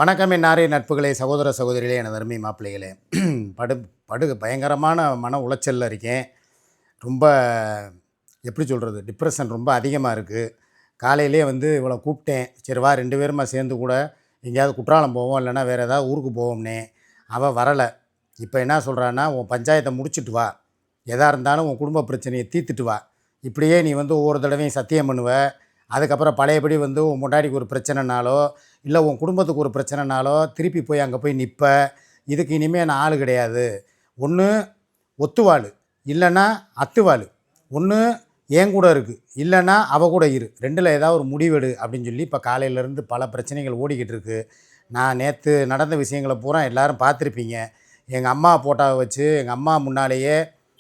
வணக்கம் என்னாரே நட்புகளே, சகோதர சகோதரிகளே, எனது அருமை மாப்பிள்ளைகளே. படு படு பயங்கரமான மன உளைச்சலில் இருக்கேன். ரொம்ப எப்படி சொல்கிறது, டிப்ரெஷன் ரொம்ப அதிகமாக இருக்குது. காலையிலே இவளை கூப்பிட்டேன். சரி வா 2 பேருமா சேர்ந்து கூட எங்கேயாவது குற்றாலம் போவோம், இல்லைன்னா வேறு ஏதாவது ஊருக்கு போவோம்னே. அவள் வரலை. இப்போ என்ன சொல்கிறான்னா, உன் பஞ்சாயத்தை முடிச்சுட்டு வா, எதாக இருந்தாலும் உன் குடும்ப பிரச்சனையை தீர்த்துட்டு வா. இப்படியே நீ ஒவ்வொரு தடவையும் சத்தியம் பண்ணுவ. அதுக்கப்புறம் பழையபடி உன் முன்னாடிக்கு ஒரு பிரச்சனைனாலோ, இல்லை உன் குடும்பத்துக்கு ஒரு பிரச்சனைனாலோ திருப்பி போய் அங்கே போய் நிற்ப. இதுக்கு இனிமேல் நான் ஆள் கிடையாது. ஒன்று ஒத்துவாள், இல்லைன்னா அத்துவாள். ஒன்று என் கூட இருக்குது, இல்லைன்னா அவள் கூட இரு. 2ல் ஏதாவது ஒரு முடிவெடு அப்படின்னு சொல்லி இப்போ காலையிலேருந்து பல பிரச்சனைகள் ஓடிக்கிட்டு இருக்குது. நான் நேற்று நடந்த விஷயங்களை பூரா எல்லோரும் பார்த்துருப்பீங்க. எங்கள் அம்மா ஃபோட்டோவை வச்சு எங்கள் அம்மா முன்னாலேயே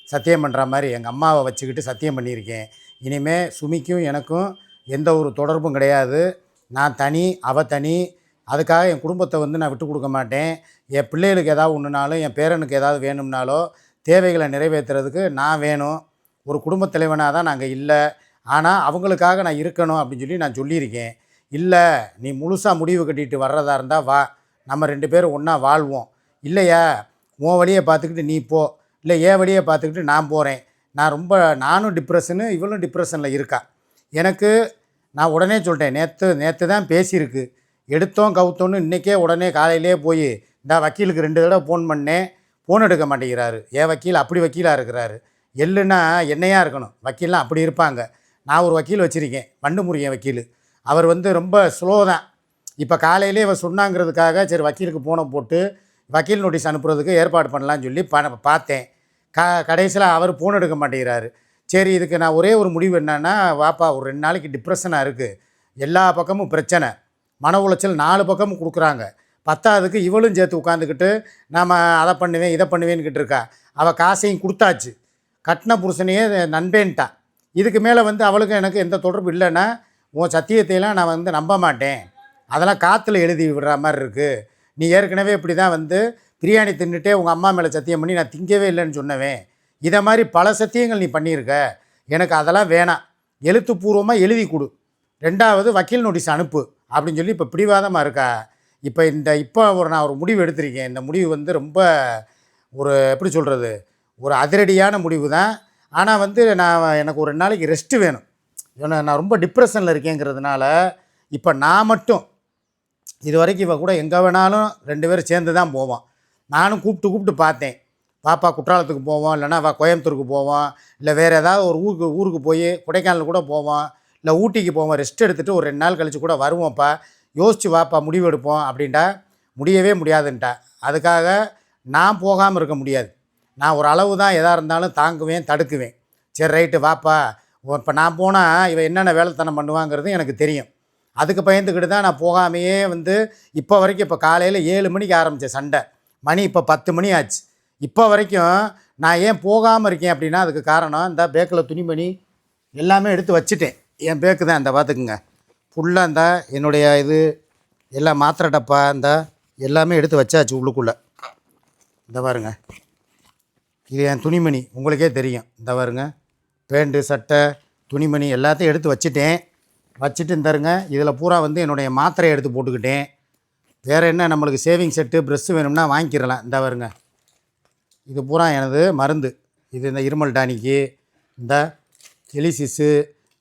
சத்தியம் பண்ணுற மாதிரி எங்கள் அம்மாவை வச்சுக்கிட்டு சத்தியம் பண்ணியிருக்கேன். இனிமேல் சுமிக்கும் எனக்கும் எந்த ஒரு தொடர்பும் கிடையாது. நான் தனி, அவள் தனி. அதுக்காக என் குடும்பத்தை நான் விட்டு கொடுக்க மாட்டேன். என் பிள்ளைகளுக்கு ஏதாவது ஒன்றுனாலும், என் பேரனுக்கு ஏதாவது வேணும்னாலோ, தேவைகளை நிறைவேற்றுறதுக்கு நான் வேணும். ஒரு குடும்பத் தலைவனாக தான் நாங்கள் இல்லை. ஆனால் அவங்களுக்காக நான் இருக்கணும் அப்படின்னு சொல்லி நான் சொல்லியிருக்கேன். இல்லை, நீ முழுசாக முடிவு கட்டிட்டு வர்றதா இருந்தால் வா, நம்ம 2 பேரும் ஒன்றா வாழ்வோம். இல்லையா, உன் வழியை பார்த்துக்கிட்டு நீ போ, இல்லை என் வழியை பார்த்துக்கிட்டு நான் போகிறேன். நானும் டிப்ரெஷனு, இவளும் டிப்ரெஷனில் இருக்கா. எனக்கு நான் உடனே சொல்லிட்டேன். நேற்று தான் பேசியிருக்கு. எடுத்தோம் கவுத்தோன்னு இன்றைக்கே உடனே காலையிலே போய் இந்த வக்கீலுக்கு 2 தடவை ஃபோன் பண்ணேன். ஃபோன் எடுக்க மாட்டேங்கிறாரு. என் வக்கீல் அப்படி வக்கீலாக இருக்கிறாரு. எள்ளுன்னா என்னையாக இருக்கணும், வக்கீல்லாம் அப்படி இருப்பாங்க. நான் ஒரு வக்கீல் வச்சுருக்கேன், வண்டுமுருகன் வக்கீல். அவர் ரொம்ப ஸ்லோ தான். இப்போ காலையிலே இவ சொன்னாங்கிறதுக்காக சரி வக்கீலுக்கு ஃபோனை போட்டு வக்கீல் நோட்டீஸ் அனுப்புறதுக்கு ஏற்பாடு பண்ணலான்னு சொல்லி பார்த்தேன். கடைசியில் அவர் ஃபோன் எடுக்க மாட்டேங்கிறாரு. சரி, இதுக்கு நான் ஒரே ஒரு முடிவு என்னன்னா, வாப்பா ஒரு 2 நாளைக்கு டிப்ரெஷனாக இருக்குது, எல்லா பக்கமும் பிரச்சனை, மன உளைச்சல் 4 பக்கமும் கொடுக்குறாங்க. 10ஆவதுக்கு இவளும் சேர்த்து உட்காந்துக்கிட்டு நாம் அதை பண்ணுவேன் இதை பண்ணுவேன்னுக்கிட்டு இருக்கா. அவள் காசையும் கொடுத்தாச்சு, கட்டின புருஷனையே நண்பேன்ட்டா. இதுக்கு மேலே அவளுக்கும் எனக்கு எந்த தொடர்பு இல்லைன்னா உன் சத்தியத்தையெல்லாம் நான் நம்ப மாட்டேன், அதெல்லாம் காற்றுல எழுதி விடுற மாதிரி இருக்குது. நீ ஏற்கனவே இப்படி தான் பிரியாணி தின்னுட்டே உங்கள் அம்மா மேலே சத்தியம் பண்ணி நான் திங்கவே இல்லைன்னு சொன்னவேன். இதை மாதிரி பல சத்தியங்கள் நீ பண்ணியிருக்க, எனக்கு அதெல்லாம் வேணாம், எழுத்துப்பூர்வமாக எழுதி கொடு, 2வது வக்கீல் நோட்டீஸ் அனுப்பு அப்படின்னு சொல்லி இப்போ பிடிவாதமாக இருக்கா. இப்போ நான் ஒரு முடிவு எடுத்திருக்கேன். இந்த முடிவு ரொம்ப ஒரு எப்படி சொல்கிறது, ஒரு அதிரடியான முடிவு தான். ஆனால் எனக்கு ஒரு 2 நாளைக்கு ரெஸ்ட்டு வேணும். நான் ரொம்ப டிப்ரெஷனில் இருக்கேங்கிறதுனால இப்போ நான் மட்டும் இது வரைக்கும் இவ கூட எங்கே வேணாலும் 2 பேரும் சேர்ந்து தான் போவோம். நானும் கூப்பிட்டு பார்த்தேன், பாப்பா குற்றாலத்துக்கு போவோம், இல்லைனா கோயம்புத்தூருக்கு போவோம், இல்லை வேறு ஏதாவது ஒரு ஊருக்கு போய் கொடைக்கானல் கூட போவோம், இல்லை ஊட்டிக்கு போவோம், ரெஸ்ட் எடுத்துகிட்டு ஒரு 2 நாள் கழித்து கூட வருவோம்ப்பா, யோசிச்சு வாப்பா முடிவு எடுப்போம் அப்படின்ட்டா. முடியவே முடியாதுன்ட்டா. அதுக்காக நான் போகாமல் இருக்க முடியாது. நான் ஒரு அளவு தான் எதாக இருந்தாலும் தாங்குவேன், தடுக்குவேன். சரி ரைட்டு வாப்பா, இப்போ நான் போனால் இவன் என்னென்ன வேலைத்தனம் பண்ணுவாங்கிறது எனக்கு தெரியும். அதுக்கு பயந்துக்கிட்டு தான் நான் போகாமையே இப்போ வரைக்கும், இப்போ காலையில் 7 மணிக்கு ஆரம்பித்த சண்டை, மணி இப்போ 10 மணி ஆச்சு. இப்போ வரைக்கும் நான் ஏன் போகாமல் இருக்கேன் அப்படின்னா, அதுக்கு காரணம் இந்த பேக்கில் துணிமணி எல்லாமே எடுத்து வச்சுட்டேன். என் பேக்கு தான் இந்த பார்த்துக்குங்க, ஃபுல்லாக இந்த என்னுடைய இது எல்லாம் மாத்திரை டப்பா இந்த எல்லாமே எடுத்து வச்சாச்சு உள்ளுக்குள்ளே. இந்த பாருங்க, இது என் துணிமணி, உங்களுக்கே தெரியும். இந்த பாருங்க, பேண்ட்டு சட்டை துணிமணி எல்லாத்தையும் எடுத்து வச்சுட்டு இந்தருங்க. இதில் பூரா என்னுடைய மாத்திரையை எடுத்து போட்டுக்கிட்டேன். வேறு என்ன, நம்மளுக்கு சேவிங் செட்டு ப்ரெஷ்ஷு வேணும்னா வாங்கிக்கிறலாம். இந்த பாருங்க, இது பூரா எனது மருந்து. இது இந்த இருமல் டானிக்கு, இந்த எலிசிஸு,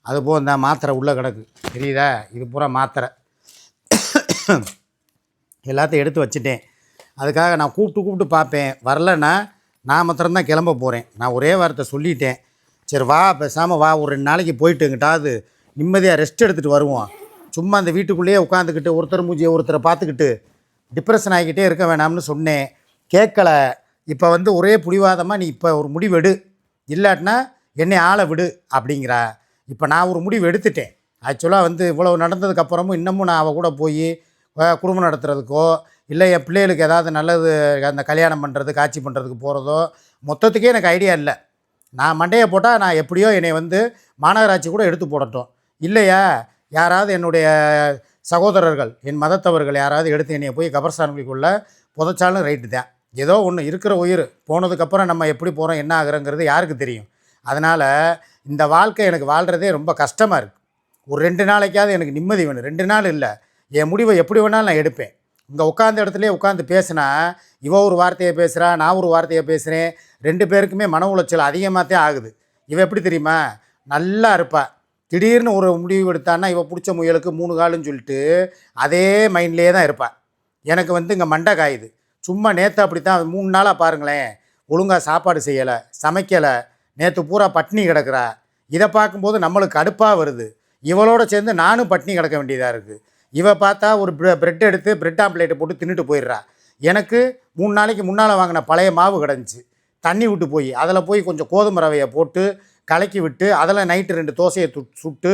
அதுபோல் இந்த மாத்திரை உள்ளே கிடக்கு தெரியுதா, இது பூரா மாத்திரை எல்லாத்தையும் எடுத்து வச்சுட்டேன். அதுக்காக நான் கூப்பிட்டு பார்ப்பேன், வரலன்னா நான் மாத்திரம்தான் கிளம்ப போகிறேன். நான் ஒரே வார்த்தை சொல்லிட்டேன், சரி வா பேசாமல் வா, ஒரு 2 நாளைக்கு போயிட்டு எங்கிட்டாவது நிம்மதியாக ரெஸ்ட் எடுத்துகிட்டு வருவோம். சும்மா அந்த வீட்டுக்குள்ளேயே உட்காந்துக்கிட்டு ஒருத்தர் மூஞ்சியை ஒருத்தரை பார்த்துக்கிட்டு டிப்ரெஷன் ஆகிக்கிட்டே இருக்க வேணாம்னு சொன்னேன், கேட்கலை. இப்போ ஒரே பிடிவாதமாக நீ இப்போ ஒரு முடிவு எடு, இல்லாட்டினா என்னை ஆளை விடு அப்படிங்கிறா. இப்போ நான் ஒரு முடிவு எடுத்துட்டேன். ஆக்சுவலாக இவ்வளோ நடந்ததுக்கப்புறமும் இன்னமும் நான் அவள் கூட போய் குடும்பம் நடத்துறதுக்கோ, இல்லை என் பிள்ளைகளுக்கு ஏதாவது நல்லது அந்த கல்யாணம் பண்ணுறது காட்சி பண்ணுறதுக்கு போகிறதோ மொத்தத்துக்கே எனக்கு ஐடியா இல்லை. நான் மண்டையை போட்டால் நான் எப்படியோ என்னை மாநகராட்சி கூட எடுத்து போடட்டும், இல்லையா யாராவது என்னுடைய சகோதரர்கள் என் மதத்தவர்கள் யாராவது எடுத்து என்னை போய் கபர்ஸ்தானுக்குள்ளே புதைச்சாலும் ரைட்டு தான். ஏதோ ஒன்று, இருக்கிற உயிர் போனதுக்கப்புறம் நம்ம எப்படி போகிறோம் என்ன ஆகுறங்கிறது யாருக்கு தெரியும். அதனால் இந்த வாழ்க்கை எனக்கு வாழ்கிறதே ரொம்ப கஷ்டமாக இருக்குது. ஒரு 2 நாளைக்காவது எனக்கு நிம்மதி வேணும். 2 நாள் இல்லை, என் முடிவை எப்படி வேணாலும் நான் எடுப்பேன். இங்கே உட்காந்த இடத்துலையே உட்காந்து பேசுனா இவ ஒரு வார்த்தையை பேசுகிறா, நான் ஒரு வார்த்தையை பேசுகிறேன். 2 பேருக்குமே மன உளைச்சல் அதிகமாக தான் ஆகுது. இவ எப்படி தெரியுமா, நல்லா இருப்பா. திடீர்னு ஒரு முடிவு எடுத்தான்னா இவ பிடிச்ச முயலுக்கு 3 காலுன்னு சொல்லிட்டு அதே மைண்ட்லேயே தான் இருப்பாள். எனக்கு வந்து இங்கே மண்டை காயுது. சும்மா நேற்று அப்படித்தான் 3 நாளாக பாருங்களேன், ஒழுங்காக சாப்பாடு செய்யலை, சமைக்கலை, நேற்று பூரா பட்னி கிடக்கிறா. இதை பார்க்கும்போது நம்மளுக்கு கடுப்பாக வருது. இவளோட சேர்ந்து நானும் பட்னி கிடக்க வேண்டியதாக இருக்குது. இவ பார்த்தா ஒரு ப்ரெட் எடுத்து ப்ரெட் ஆம்ப்லேட்டை போட்டு தின்னுட்டு போயிடுறா. எனக்கு 3 நாளைக்கு முன்னால் வாங்கின பழைய மாவு கிடந்துச்சு, தண்ணி விட்டு போய் அதில் போய் கொஞ்சம் கோதுமை ரவையை போட்டு கலக்கி விட்டு அதில் நைட்டு 2 தோசையை சுட்டு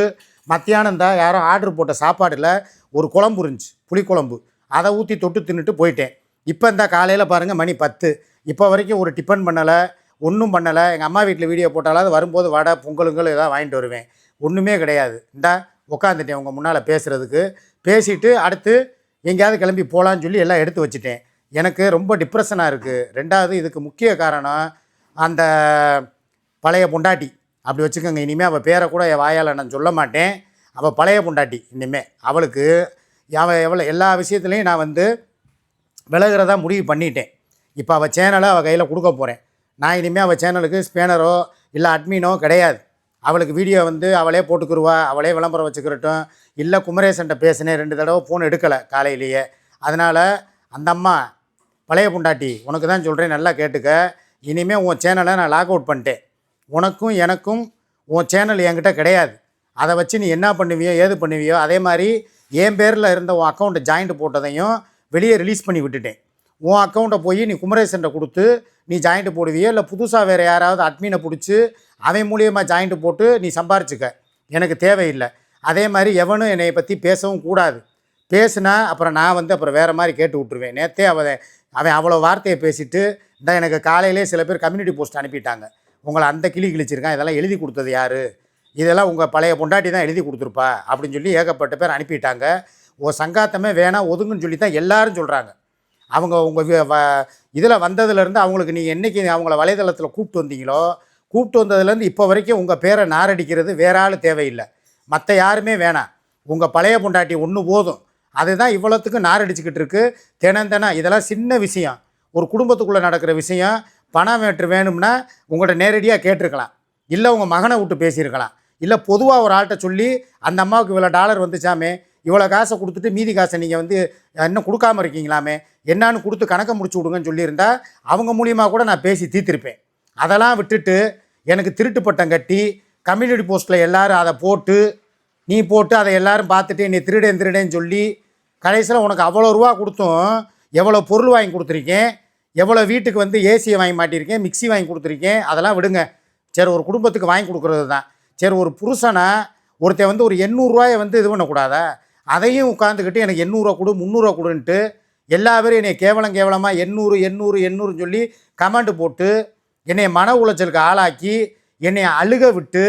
மத்தியானம் தான் யாரோ ஆர்டர் போட்ட சாப்பாடில் ஒரு குழம்பு இருந்துச்சு, புளிக்குழம்பு, அதை ஊற்றி தொட்டு தின்னுட்டு போயிட்டேன். இப்போ இந்த காலையில் பாருங்கள் மணி 10, இப்போ வரைக்கும் ஒரு டிஃபன் பண்ணலை, ஒன்றும் பண்ணலை. எங்கள் அம்மா வீட்டில் வீடியோ போட்டாலாவது வரும்போது வடை பொங்கலுங்கள் ஏதாவது வாங்கிட்டு வருவேன். ஒன்றுமே கிடையாது. இந்தா உட்காந்துட்டேன் உங்கள் முன்னால் பேசுகிறதுக்கு. பேசிவிட்டு அடுத்து எங்கேயாவது கிளம்பி போகலான்னு சொல்லி எல்லாம் எடுத்து வச்சுட்டேன். எனக்கு ரொம்ப டிப்ரெஷனாக இருக்குது. 2வது இதுக்கு முக்கிய காரணம் அந்த பழைய பொண்டாட்டி. அப்படி வச்சுக்கோங்க. இனிமேல் அவள் பேரை கூட என் வாயால் நான் சொல்ல மாட்டேன். அவள் பழைய பொண்டாட்டி. இனிமேல் அவளுக்கு எவ்வளோ எல்லா விஷயத்துலையும் நான் வந்து விலகிறதா முடிவு பண்ணிட்டேன். இப்போ அவள் சேனலை அவள் கையில் கொடுக்க போகிறேன். நான் இனிமேல் அவள் சேனலுக்கு ஸ்பேனரோ இல்லை அட்மினோ கிடையாது. அவளுக்கு வீடியோ வந்து அவளே போட்டுக்குருவா, அவளே விளம்பரம் வச்சுக்கிறட்டும். இல்லை குமரேசன்ட்ட பேசினேன் 2 தடவை ஃபோன் எடுக்கலை காலையிலேயே. அதனால் அந்த அம்மா பழைய பொண்டாட்டி உனக்கு தான் சொல்கிறேன், நல்லா கேட்டுக்க. இனிமேல் உன் சேனலை நான் லாக் அவுட் பண்ணிட்டேன். உனக்கும் எனக்கும் உன் சேனல் என்கிட்ட கிடையாது. அதை வச்சு நீ என்ன பண்ணுவியோ ஏது பண்ணுவியோ அதே மாதிரி என் பேரில் இருந்த உன் அக்கௌண்ட்டை ஜாயிண்ட் போட்டதையும் வெளியே ரிலீஸ் பண்ணி விட்டுட்டேன். உன் அக்கௌண்ட்டை போய் நீ குமரேசன்ட்ட கொடுத்து நீ ஜாயிண்ட் போடுவியோ இல்லை புதுசாக வேறு யாராவது அட்மினை பிடிச்சி அவன் மூலியமாக ஜாயிண்ட் போட்டு நீ சம்பாரிச்சுக்க, எனக்கு தேவையில்லை. அதே மாதிரி எவனும் என்னை பற்றி பேசவும் கூடாது. பேசுனா அப்புறம் நான் வந்து அப்புறம் வேறு மாதிரி கேட்டு விட்ருவேன். நேற்றே அவன் அவ்வளோ வார்த்தையை பேசிவிட்டு இந்த எனக்கு காலையிலே சில பேர் கம்யூனிட்டி போஸ்ட் அனுப்பிட்டாங்க, உங்களை அந்த கிளி கிழிச்சிருக்கான், இதெல்லாம் எழுதி கொடுத்தது யார், இதெல்லாம் உங்கள் பழைய பொண்டாட்டி தான் எழுதி கொடுத்துருப்பா அப்படின்னு சொல்லி ஏகப்பட்ட பேர் அனுப்பிட்டாங்க. சங்காத்தமே வேணாம் ஒதுங்குன்னு சொல்லி தான் எல்லோரும் சொல்கிறாங்க. அவங்க உங்கள் இதில் வந்ததுலேருந்து அவங்களுக்கு நீங்கள் என்றைக்கு அவங்கள வலைதளத்தில் கூப்பிட்டு வந்தீங்களோ, கூப்பிட்டு வந்ததுலேருந்து இப்போ வரைக்கும் உங்கள் பேரை நாரடிக்கிறது வேற ஆள் தேவையில்லை, மற்ற யாருமே வேணாம். உங்கள் பழைய பொண்டாட்டி ஒன்று போதும். அதுதான் இவ்வளோத்துக்கும் நாரடிச்சுக்கிட்டு இருக்குது தினம். இதெல்லாம் சின்ன விஷயம், ஒரு குடும்பத்துக்குள்ளே நடக்கிற விஷயம். பணம் வேணும்னா உங்கள்கிட்ட நேரடியாக கேட்டிருக்கலாம், இல்லை உங்கள் மகனை விட்டு பேசியிருக்கலாம், இல்லை பொதுவாக ஒரு ஆள்கிட்ட சொல்லி அந்த அம்மாவுக்கு இவ்வளோ டாலர் வந்துச்சாமே, இவ்வளோ காசை கொடுத்துட்டு மீதி காசை நீங்கள் வந்து இன்னும் கொடுக்காமல் இருக்கீங்களாமே, என்னான்னு கொடுத்து கணக்கை முடிச்சு விடுங்கன்னு சொல்லியிருந்தா அவங்க மூலியமாக கூட நான் பேசி தீர்த்திருப்பேன். அதெல்லாம் விட்டுட்டு எனக்கு திருட்டு பட்டம் கட்டி கம்யூனிட்டி போஸ்ட்டில் எல்லோரும் அதை போட்டு நீ போட்டு அதை எல்லோரும் பார்த்துட்டு என்னை திருடேன்னு சொல்லி கடைசியில் உனக்கு அவ்வளோ ரூபா கொடுத்தும் எவ்வளோ பொருள் வாங்கி கொடுத்துருக்கேன், எவ்வளோ வீட்டுக்கு வந்து ஏசியை வாங்கி மாட்டியிருக்கேன், மிக்சி வாங்கி கொடுத்துருக்கேன். அதெல்லாம் விடுங்க. சரி ஒரு குடும்பத்துக்கு வாங்கி கொடுக்குறது தான். சரி ஒரு புருஷனை ஒருத்தன் வந்து ஒரு 800 ரூபாயை வந்து இது பண்ணக்கூடாதா, அதையும் உட்காந்துக்கிட்டு எனக்கு 800 ரூபா கொடு 300 ரூபா கொடுன்ட்டு எல்லா பேரும் என்னை கேவலமாக 800 சொல்லி கமெண்ட் போட்டு என்னை மன உளைச்சலுக்கு ஆளாக்கி என்னை அழுக விட்டு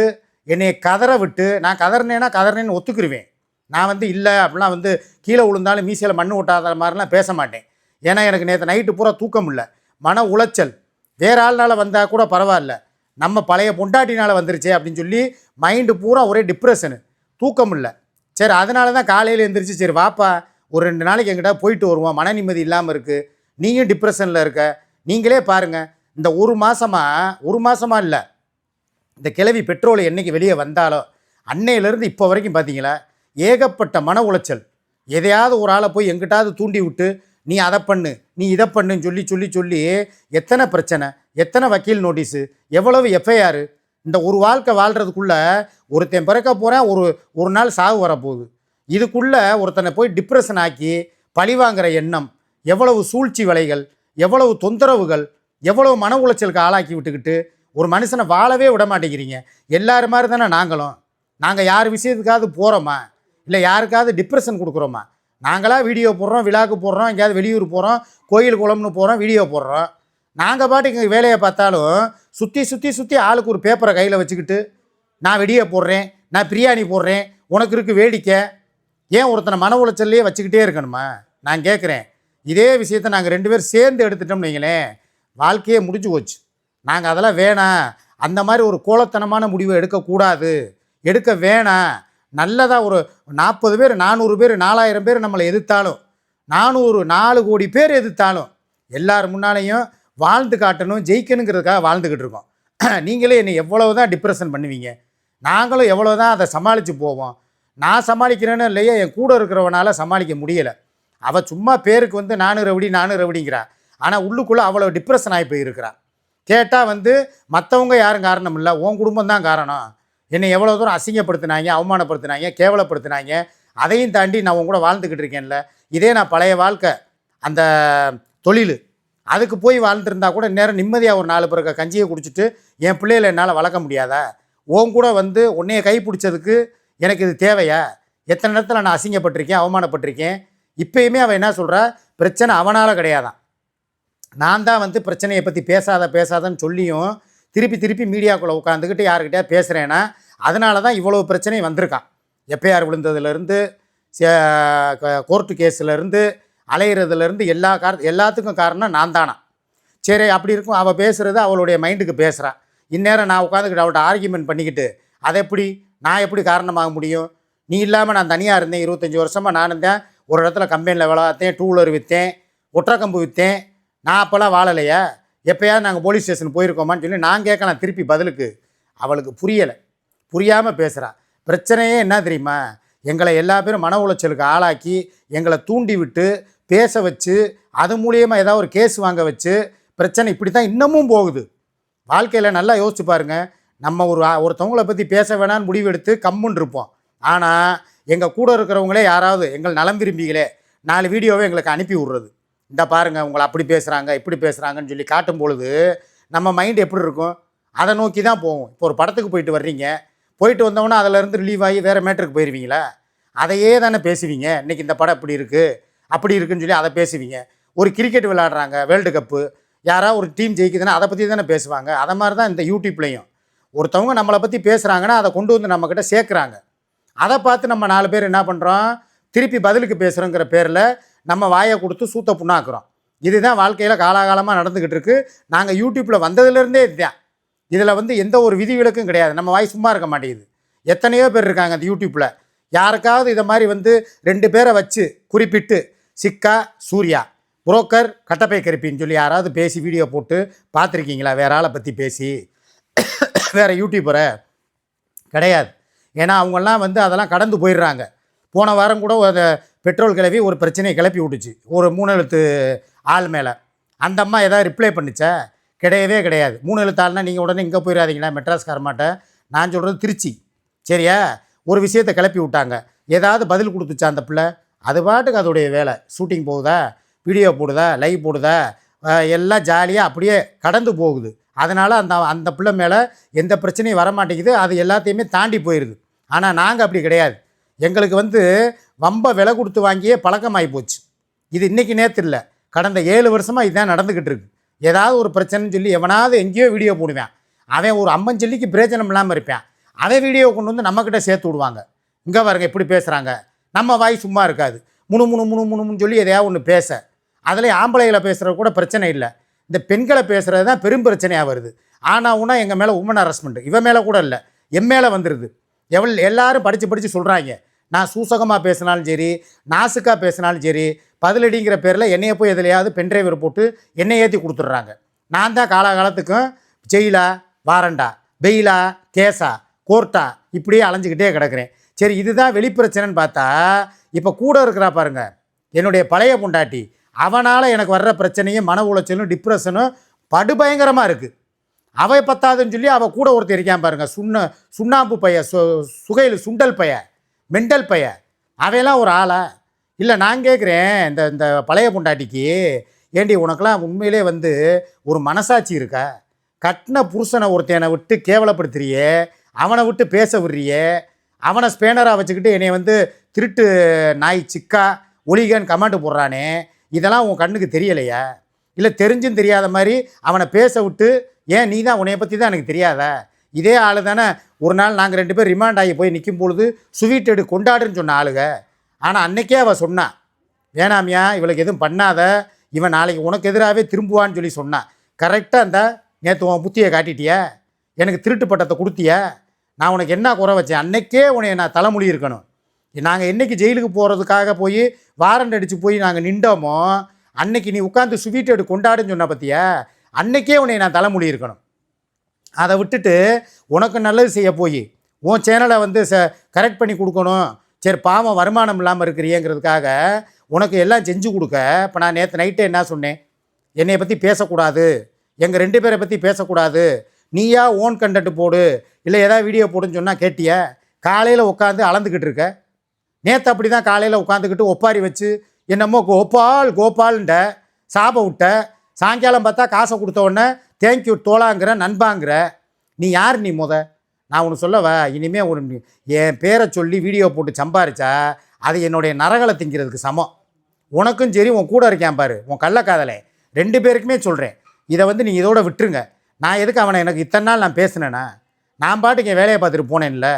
என்னை கதற விட்டு, நான் கதறினேன்னு ஒத்துக்குருவேன். நான் வந்து இல்லை அப்படிலாம் வந்து கீழே விழுந்தாலும் மீசையில் மண் ஓட்டாத மாதிரிலாம் பேச மாட்டேன். ஏன்னா எனக்கு நேற்று நைட்டு பூரா தூக்கம் இல்லை, மன உளைச்சல். வேறு ஆள்னால் வந்தால் கூட பரவாயில்ல, நம்ம பழைய பொண்டாட்டினால் வந்துருச்சே அப்படின்னு சொல்லி மைண்டு பூரா ஒரே டிப்ரெஷனு, தூக்கம் இல்லை. சரி அதனால தான் காலையில் எழுந்திரிச்சு சரி வாப்பா ஒரு 2 நாளைக்கு எங்கிட்ட போயிட்டு வருவோம், மன நிம்மதி இல்லாமல் இருக்குது, நீயும் டிப்ரெஷனில் இருக்க. நீங்களே பாருங்கள், இந்த ஒரு மாதமாக இல்லை, இந்த கிழவி பெட்ரோல் என்றைக்கு வெளியே வந்தாலோ அன்னையிலேருந்து இப்போ வரைக்கும் பார்த்தீங்களா ஏகப்பட்ட மன உளைச்சல். எதையாவது ஒரு ஆளை போய் எங்கிட்டாவது தூண்டி விட்டு நீ அதை பண்ணு நீ இதை பண்ணுன்னு சொல்லி எத்தனை பிரச்சனை, எத்தனை வக்கீல் நோட்டீஸு, எவ்வளவு எஃப்ஐஆர். இந்த ஒரு வாழ்க்கை வாழ்கிறதுக்குள்ளே ஒருத்தன் பிறக்க போகிறேன், ஒரு நாள் சாவு வரப்போகுது. இதுக்குள்ளே ஒருத்தனை போய் டிப்ரெஷன் ஆக்கி பழி வாங்குகிற எண்ணம், எவ்வளவு சூழ்ச்சி வலைகள், எவ்வளவு தொந்தரவுகள், எவ்வளவு மன உளைச்சலுக்கு ஆளாக்கி விட்டுக்கிட்டு ஒரு மனுஷனை வாழவே விட மாட்டேங்கிறீங்க. எல்லாரும் மாதிரி தானே நாங்கள் யார் விஷயத்துக்காவது போகிறோமா, இல்லை யாருக்காவது டிப்ரெஷன் கொடுக்குறோமா? நாங்களாக வீடியோ போடுறோம், விழாக்கு போடுறோம், எங்கேயாவது வெளியூர் போகிறோம், கோயில் குளம்னு போகிறோம், வீடியோ போடுறோம். நாங்கள் பாட்டுக்கு எங்கள் வேலையை பார்த்தாலும் சுற்றி ஆளுக்கு ஒரு பேப்பரை கையில் வச்சுக்கிட்டு நான் வெடியை போடுறேன், நான் பிரியாணி போடுறேன், உனக்கு இருக்குது வேடிக்கை. ஏன் ஒருத்தனை மன உளைச்சல்லையே வச்சுக்கிட்டே இருக்கணுமா? நான் கேட்குறேன். இதே விஷயத்தை நாங்கள் 2 பேர் சேர்ந்து எடுத்துட்டோம்னு வைங்களேன், வாழ்க்கையே முடிஞ்சு போச்சு. நாங்கள் அதெல்லாம் வேணாம், அந்த மாதிரி ஒரு கோலத்தனமான முடிவை எடுக்கக்கூடாது, எடுக்க வேணாம். நல்லதாக ஒரு 40 பேர் 400 பேர் 4000 பேர் நம்மளை எதிர்த்தாலும் 4 கோடி பேர் எதிர்த்தாலும் எல்லார் முன்னாலேயும் வாழ்ந்து காட்டணும், ஜெயிக்கணுங்கிறதுக்காக வாழ்ந்துக்கிட்டு இருக்கோம். நீங்களே என்னை எவ்வளவு தான் டிப்ரெஷன் பண்ணுவீங்க, நாங்களும் எவ்வளோ தான் அதை சமாளித்து போவோம். நான் சமாளிக்கிறேன்னு இல்லையே, என் கூட இருக்கிறவனால சமாளிக்க முடியலை. அவள் சும்மா பேருக்கு வந்து நானும் ரவுடிங்கிறா. ஆனால் உள்ளுக்குள்ளே அவ்வளோ டிப்ரெஷன் ஆகி போயிருக்கிறா. கேட்டால் வந்து மற்றவங்க யாரும் காரணம் இல்லை, உன் குடும்பம் தான் காரணம். என்னை எவ்வளோ தூரம் அசிங்கப்படுத்தினாங்க, அவமானப்படுத்தினாங்க, கேவலப்படுத்தினாங்க. அதையும் தாண்டி நான் உன் கூட வாழ்ந்துக்கிட்டு இருக்கேன்ல. இதே நான் பழைய வாழ்க்கை, அந்த தொழில், அதுக்கு போய் வாழ்ந்துருந்தா கூட நேரம் நிம்மதியாக ஒரு 4 பேருக்கு கஞ்சியை குடிச்சிட்டு என் பிள்ளைகளை என்னால் வளர்க்க முடியாதா? உன் கூட வந்து உன்னைய கை பிடிச்சதுக்கு எனக்கு இது தேவையா? எத்தனை நேரத்தில் நான் அசிங்கப்பட்டிருக்கேன், அவமானப்பட்டிருக்கேன். இப்போயுமே அவன் என்ன சொல்கிறா, பிரச்சனை அவனால் கிடையாதான், நான் தான் வந்து பிரச்சனையை பற்றி பேசாதன்னு சொல்லியும் திருப்பி மீடியாக்குள்ளே உட்காந்துக்கிட்டு யாருக்கிட்டே பேசுகிறேன்னா அதனால தான் இவ்வளோ பிரச்சனை வந்திருக்கான். எஃப்ஐஆர் விழுந்ததுலேருந்து, கோர்ட்டு கேஸிலேருந்து, அலையிறதுலேருந்து எல்லாத்துக்கும் காரணம் நான் தானா? சரி, அப்படி இருக்கும். அவள் பேசுகிறது அவளுடைய மைண்டுக்கு பேசுகிறான். இந்நேரம் நான் உட்காந்துக்கிட்டு அவள்கிட்ட ஆர்கியூமெண்ட் பண்ணிக்கிட்டு அதை நான் எப்படி காரணமாக முடியும்? நீ இல்லாமல் நான் தனியாக இருந்தேன், 25 வருஷமாக நான் இருந்தேன். ஒரு இடத்துல கம்பெனியில் வேலை பார்த்தேன், 2 வீலர் விற்றேன், ஒற்றைக்கம்பு விற்றேன். நான் அப்போல்லாம் வாழலையா? எப்போயாவது நாங்கள் போலீஸ் ஸ்டேஷன் போயிருக்கோமான்னு சொல்லி நான் கேட்கலாம் திருப்பி பதிலுக்கு. அவளுக்கு புரியலை, புரியாமல் பேசுகிறா. பிரச்சனையே என்ன தெரியுமா? எங்களை எல்லா பேரும் மன உளைச்சலுக்கு ஆளாக்கி எங்களை தூண்டி விட்டு பேச வச்சு அது மூலியமாக ஏதாவது ஒரு கேஸ் வாங்க வச்சு பிரச்சனை இப்படி தான் இன்னமும் போகுது. வாழ்க்கையில் நல்லா யோசிச்சு பாருங்கள். நம்ம ஒருத்தவங்களை பற்றி பேச வேணான்னு முடிவெடுத்து கம்முன்னு இருப்போம். ஆனால் எங்கள் கூட இருக்கிறவங்களே யாராவது எங்கள் நலம் விரும்பிகளே 4 வீடியோவை எங்களுக்கு அனுப்பி விட்றது. இந்த பாருங்கள், உங்களை அப்படி பேசுகிறாங்க இப்படி பேசுகிறாங்கன்னு சொல்லி காட்டும் பொழுது நம்ம மைண்டு எப்படி இருக்கும்? அதை நோக்கி தான் போகும். இப்போ ஒரு படத்துக்கு போயிட்டு வர்றீங்க, போயிட்டு வந்தவொன்னே அதிலேருந்து ரிலீவ் ஆகி வேறு மேட்டருக்கு போயிடுவீங்களா? அதையே தானே பேசுவீங்க. இன்றைக்கி இந்த படம் இப்படி இருக்குது அப்படி இருக்குன்னு சொல்லி அதை பேசுவீங்க. ஒரு கிரிக்கெட் விளையாடுறாங்க, வேர்ல்டு கப்பு, யாராவது ஒரு டீம் ஜெயிக்குதுன்னா அதை பற்றி தானே பேசுவாங்க. அதை மாதிரி தான் இந்த யூடியூப்லேயும் ஒருத்தவங்க நம்மளை பற்றி பேசுகிறாங்கன்னா அதை கொண்டு வந்து நம்மக்கிட்ட சேர்க்குறாங்க. அதை பார்த்து நம்ம 4 பேர் என்ன பண்ணுறோம், திருப்பி பதிலுக்கு பேசுகிறோங்கிற பேரில் நம்ம வாயை கொடுத்து சூத்த புண்ணாக்குறோம். இதுதான் வாழ்க்கையில் காலாகாலமாக நடந்துக்கிட்டு இருக்குது. நாங்கள் யூடியூப்பில் வந்ததுலேருந்தே இதுதான். இதில் வந்து எந்த ஒரு விதிவிலக்கும் கிடையாது. நம்ம வாய் சும்மா இருக்க மாட்டேங்குது. எத்தனையோ பேர் இருக்காங்க அந்த யூடியூப்பில். யாருக்காவது இதை மாதிரி வந்து 2 பேரை வச்சு குறிப்பிட்டு சிக்கா சூர்யா புரோக்கர் கட்டப்பை கருப்பின்னு சொல்லி யாராவது பேசி வீடியோ போட்டு பார்த்துருக்கீங்களா? வேற ஆளை பற்றி பேசி வேறு யூடியூபரை கிடையாது. ஏன்னா அவங்கெல்லாம் வந்து அதெல்லாம் கடந்து போயிடுறாங்க. போன வாரம் கூட அந்த பெட்ரோல் கிளப்பி ஒரு பிரச்சனையை கிளப்பி விட்டுச்சு ஒரு 3 எழுத்து ஆள் மேலே. அந்த அம்மா எதாவது ரிப்ளை பண்ணிச்சா? கிடையவே கிடையாது. 3 எழுத்து ஆள்னால் நீங்கள் உடனே இங்கே போயிடாதீங்களா மெட்ராஸ்காரமாட்ட. நான் சொல்கிறது திருச்சி, சரியா? ஒரு விஷயத்தை கிளப்பி விட்டாங்க, ஏதாவது பதில் கொடுத்துச்சா அந்த பிள்ளை? அது பாட்டுக்கு அதோடைய வேலை. ஷூட்டிங் போகுதா, வீடியோ போடுதா, லைவ் போடுதா, எல்லாம் ஜாலியாக அப்படியே கடந்து போகுது. அதனால் அந்த பிள்ளை மேலே எந்த பிரச்சனையும் வரமாட்டேங்குது. அது எல்லாத்தையுமே தாண்டி போயிடுது. ஆனால் நாங்கள் அப்படி கிடையாது. எங்களுக்கு வந்து வம்ப விலை கொடுத்து வாங்கியே பழக்கமாகி போச்சு. இது இன்றைக்கி நேற்று இல்லை, கடந்த 7 வருஷமாக இதுதான் நடந்துக்கிட்டு இருக்குது. ஏதாவது ஒரு பிரச்சனைன்னு சொல்லி எவனாவது எங்கேயோ வீடியோ போடுவேன். அவன் ஒரு அம்மஞ்சல்லிக்கு பிரயோஜனம் இல்லாமல் இருப்பான். அவன் வீடியோ கொண்டு வந்து நம்மக்கிட்ட சேர்த்து விடுவாங்க. இங்கே பாருங்க இப்படி பேசுகிறாங்க. நம்ம வாய் சும்மா இருக்காது. முணுமுணுன்னு சொல்லி எதையாவது ஒன்று பேச. அதில் ஆம்பளைகளை பேசுகிறது கூட பிரச்சனை இல்லை. இந்த பெண்களை பேசுகிறது தான் பெரும் பிரச்சனையாக வருது. ஆனால் உன்னா எங்கள் மேலே உமன் ஹராஸ்மெண்ட் இவன் மேலே கூட இல்லை, என் மேலே வந்துடுது. எல்லாரும் படித்து சொல்கிறாங்க. நான் சூசகமாக பேசினாலும் சரி, நாசுக்காக பேசினாலும் சரி, பதிலடிங்கிற பேரில் என்னையை போய் எதுலையாவது பென்ட்ரைவர் போட்டு என்னை ஏற்றி கொடுத்துட்றாங்க. நான் தான் காலகாலத்துக்கும் ஜெயிலா, வாரண்டா, பெயிலா, கேஸா, கோர்ட்டா இப்படியே அலைஞ்சிக்கிட்டே கிடக்கிறேன். சரி, இதுதான் வெளிப்பிரச்சனைன்னு பார்த்தா இப்போ கூட இருக்கிறா பாருங்க என்னுடைய பழைய பொண்டாட்டி. அவனால் எனக்கு வர்ற பிரச்சனையும் மன உளைச்சலும் டிப்ரெஷனும் படுபயங்கரமாக இருக்குது. அவை பத்தாதுன்னு சொல்லி அவள் கூட ஒருத்தர் இருக்கான் பாருங்க, சுண்ணாம்பு பைய, சுகையில் சுண்டல் பைய, மெண்டல் பைய. அவையெல்லாம் ஒரு ஆளா? இல்லை, நான் கேட்குறேன் இந்த பழைய பொண்டாட்டிக்கு, ஏண்டி உனக்கெல்லாம் உண்மையிலே வந்து ஒரு மனசாட்சி இருக்கா? கட்டின புருஷனை ஒருத்தனை விட்டு கேவலப்படுத்துறியே, அவனை விட்டு பேச விடுறியே, அவனை ஸ்பேனராக வச்சுக்கிட்டு என்னை வந்து திருட்டு நாய் சிக்கா ஒலிகன்னு கமெண்ட் போடுறானே, இதெல்லாம் உன் கண்ணுக்கு தெரியலையா? இல்லை தெரிஞ்சும் தெரியாத மாதிரி அவனை பேச விட்டு, ஏன் நீ தான் உன்னைய பற்றி தான் எனக்கு தெரியாதா? இதே ஆள் தானே ஒரு நாள் நாங்கள் 2 பேர் ரிமாண்ட் ஆகி போய் நிற்கும் பொழுது ஸ்வீட் எடு கொண்டாடுன்னு சொன்ன ஆளுங்க. ஆனால் அன்னைக்கே அவள் சொன்னான், வேணாமியா இவளுக்கு எதுவும் பண்ணாத, இவன் நாளைக்கு உனக்கு எதிராகவே திரும்புவான்னு சொல்லி சொன்னான். கரெக்டாக அந்த நேற்று உன் புத்தியை காட்டிட்டியா? எனக்கு திருட்டு பட்டத்தை கொடுத்தியா? நான் உனக்கு என்ன குறை வச்சேன்? அன்னைக்கே உன்னை நான் தலைமொழி இருக்கணும். நாங்கள் என்றைக்கு ஜெயிலுக்கு போகிறதுக்காக போய் வாரண்ட் அடித்து போய் நாங்கள் நின்றோமோ அன்னைக்கு நீ உட்காந்து ஸ்வீட் எடு கொண்டாடுன்னு சொன்ன பார்த்தியா, அன்னைக்கே உன்னை நான் தலைமொழி இருக்கணும். அதை விட்டுட்டு உனக்கு நல்லது செய்ய போய் உன் சேனலை வந்து கரெக்ட் பண்ணி கொடுக்கணும், சரி பாவம் வருமானம் இல்லாமல் இருக்கிறியங்கிறதுக்காக உனக்கு எல்லாம் செஞ்சு கொடுக்க. இப்போ நான் நேற்று நைட்டே என்ன சொன்னேன், என்னை பற்றி பேசக்கூடாது, எங்கள் 2 பேரை பற்றி பேசக்கூடாது, நீயா ஓன் கண்டென்ட் போடு, இல்லை ஏதாவது வீடியோ போடுன்னு சொன்னால் கேட்டிய. காலையில் உட்காந்து அளந்துக்கிட்டு இருக்க. நேற்று அப்படி தான் காலையில் உட்காந்துக்கிட்டு ஒப்பாரி வச்சு என்னமோ கோபால்ன்ற சாப விட்ட. சாயங்காலம் பார்த்தா காசை கொடுத்த உடனே தேங்க்யூ தோளாங்கிற நண்பாங்கிற. நீ யார் நீ நான் ஒன்று சொல்லவா, இனிமேல் ஒரு என் பேரை சொல்லி வீடியோ போட்டு சம்பாரிச்சா அது என்னுடைய நரகளை திங்கிறதுக்கு சமம். உனக்கும் சரி உன் கூட இருக்கேன் பாரு உன் கள்ளக்காதலை 2 பேருக்குமே சொல்கிறேன். இதை வந்து நீங்கள் இதோட விட்டுருங்க. நான் எதுக்கு அவனை எனக்கு இத்தனை நாள் நான் பேசினேன்னா, நான் பாட்டுக்கு என் வேலையை பார்த்துட்டு போனேன்ல,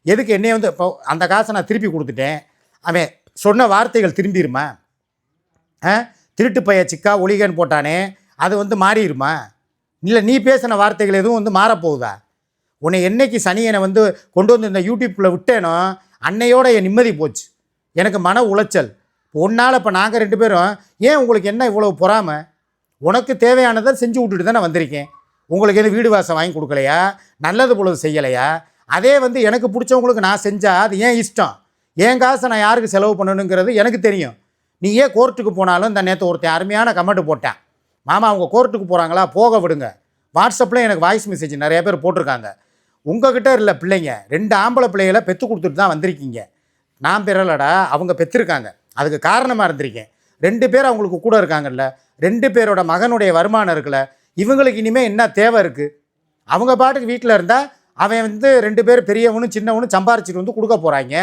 எதுக்கு என்னைய வந்து இப்போ அந்த காசை நான் திருப்பி கொடுத்துட்டேன், அவன் சொன்ன வார்த்தைகள் திரும்பிடுமா? திருட்டு பைய சிக்கா ஒளிகன்னு போட்டானே அது வந்து மாறிடுமா? இல்லை நீ பேசின வார்த்தைகள் எதுவும் வந்து மாறப்போகுதா? உன்னை என்னைக்கு சனியனை வந்து கொண்டு வந்து இந்த யூடியூப்பில் விட்டேனோ அன்னையோட என் நிம்மதி போச்சு. எனக்கு மன உளைச்சல். ஒன்றால் இப்போ நாங்கள் 2 பேரும் ஏன் உங்களுக்கு என்ன இவ்வளோ பொறாமை? உனக்கு தேவையானதை செஞ்சு விட்டுட்டு தானே வந்திருக்கேன். உங்களுக்கு எதுவும் வீடு வாசம் வாங்கி கொடுக்கலையா, நல்லது பொழுது செய்யலையா? அதே வந்து எனக்கு பிடிச்சவங்களுக்கு நான் செஞ்சால் அது ஏன் இஷ்டம். என் காசை நான் யாருக்கு செலவு பண்ணணுங்கிறது எனக்கு தெரியும். நீ ஏன் கோர்ட்டுக்கு போனாலும் இந்த நேற்று ஒருத்தன் அருமையான கமெண்ட் போட்டேன், மாமா அவங்க கோர்ட்டுக்கு போகிறாங்களா போக விடுங்க. வாட்ஸ்அப்பில் எனக்கு வாய்ஸ் மெசேஜ் நிறைய பேர் போட்டிருக்காங்க. உங்ககிட்ட இல்லை பிள்ளைங்க 2 ஆம்பளை பிள்ளைகளை பெற்று கொடுத்துட்டு தான் வந்திருக்கீங்க. நான் பெறலடா, அவங்க பெற்றிருக்காங்க, அதுக்கு காரணமாக இருந்திருக்கேன். 2 பேர் அவங்களுக்கு கூட இருக்காங்கல்ல, 2 பேரோட மகனுடைய வருமானம் இருக்குல்ல, இவங்களுக்கு இனிமேல் என்ன தேவை இருக்குது? அவங்க பாட்டுக்கு வீட்டில் இருந்தால் அவன் வந்து 2 பேர் பெரியவனும் சின்னவனும் சம்பாரிச்சிட்டு வந்து கொடுக்க போகிறாங்க.